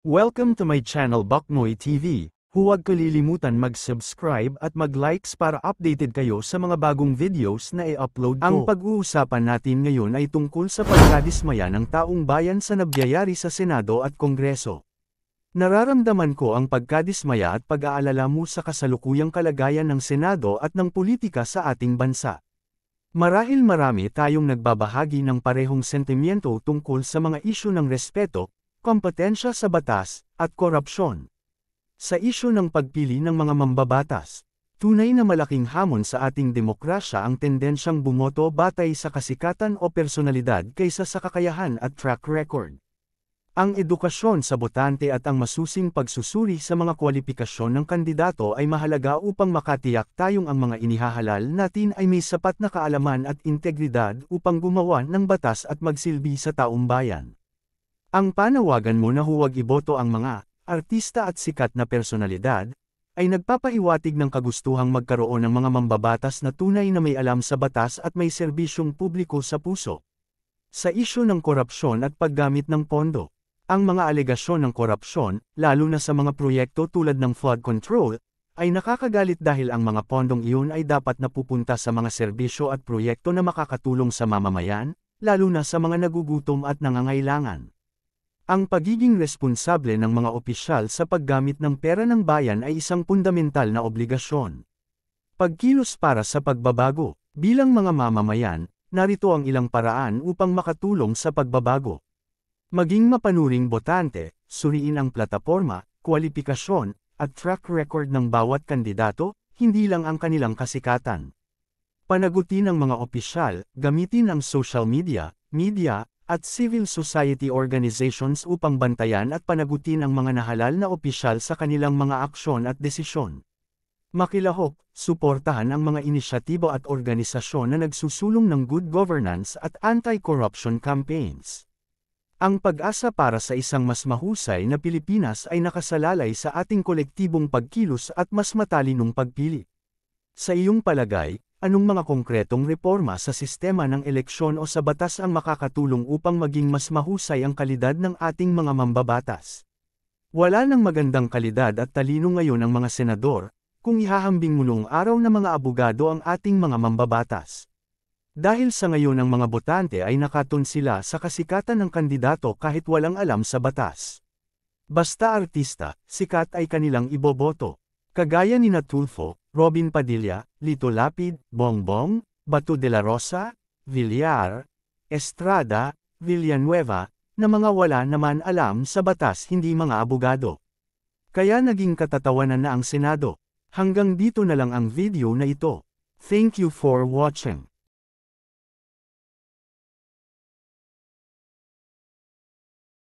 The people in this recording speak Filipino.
Welcome to my channel Baknoy TV. Huwag kalilimutan mag-subscribe at mag-likes para updated kayo sa mga bagong videos na i-upload ko. Ang pag-uusapan natin ngayon ay tungkol sa pagkadismaya ng taong bayan sa nabyayari sa Senado at Kongreso. Nararamdaman ko ang pagkadismaya at pag-aalala mo sa kasalukuyang kalagayan ng Senado at ng politika sa ating bansa. Marahil marami tayong nagbabahagi ng parehong sentimiento tungkol sa mga isyu ng respeto, kompetensya sa batas, at korupsyon. Sa isyu ng pagpili ng mga mambabatas, tunay na malaking hamon sa ating demokrasya ang tendensyang bumoto batay sa kasikatan o personalidad kaysa sa kakayahan at track record. Ang edukasyon sa botante at ang masusing pagsusuri sa mga kwalipikasyon ng kandidato ay mahalaga upang makatiyak tayong ang mga inihahalal natin ay may sapat na kaalaman at integridad upang gumawa ng batas at magsilbi sa taong bayan. Ang panawagan mo na huwag iboto ang mga artista at sikat na personalidad, ay nagpapahiwatig ng kagustuhang magkaroon ng mga mambabatas na tunay na may alam sa batas at may serbisyong publiko sa puso. Sa isyu ng korupsyon at paggamit ng pondo, ang mga alegasyon ng korupsyon, lalo na sa mga proyekto tulad ng flood control, ay nakakagalit dahil ang mga pondong iyon ay dapat napupunta sa mga serbisyo at proyekto na makakatulong sa mamamayan, lalo na sa mga nagugutom at nangangailangan. Ang pagiging responsable ng mga opisyal sa paggamit ng pera ng bayan ay isang fundamental na obligasyon. Pagkilos para sa pagbabago, bilang mga mamamayan, narito ang ilang paraan upang makatulong sa pagbabago. Maging mapanuring botante, suriin ang plataporma, kwalipikasyon, at track record ng bawat kandidato, hindi lang ang kanilang kasikatan. Panagutin ang mga opisyal, gamitin ang social media, at civil society organizations upang bantayan at panagutin ang mga nahalal na opisyal sa kanilang mga aksyon at desisyon. Makilahok, suportahan ang mga inisyatibo at organisasyon na nagsusulong ng good governance at anti-corruption campaigns. Ang pag-asa para sa isang mas mahusay na Pilipinas ay nakasalalay sa ating kolektibong pagkilos at mas matalinong pagpili. Sa iyong palagay, anong mga konkretong reforma sa sistema ng eleksyon o sa batas ang makakatulong upang maging mas mahusay ang kalidad ng ating mga mambabatas? Wala nang magandang kalidad at talino ngayon ang mga senador, kung ihahambing mo noong araw na mga abogado ang ating mga mambabatas. Dahil sa ngayon ang mga botante ay nakatun sila sa kasikatan ng kandidato kahit walang alam sa batas. Basta artista, sikat ay kanilang iboboto. Kagaya ni Tulfo, Robin Padilla, Lito Lapid, Bongbong, Bato de la Rosa, Villar, Estrada, Villanueva, na mga wala naman alam sa batas hindi mga abogado. Kaya naging katatawanan na ang Senado. Hanggang dito na lang ang video na ito. Thank you for watching.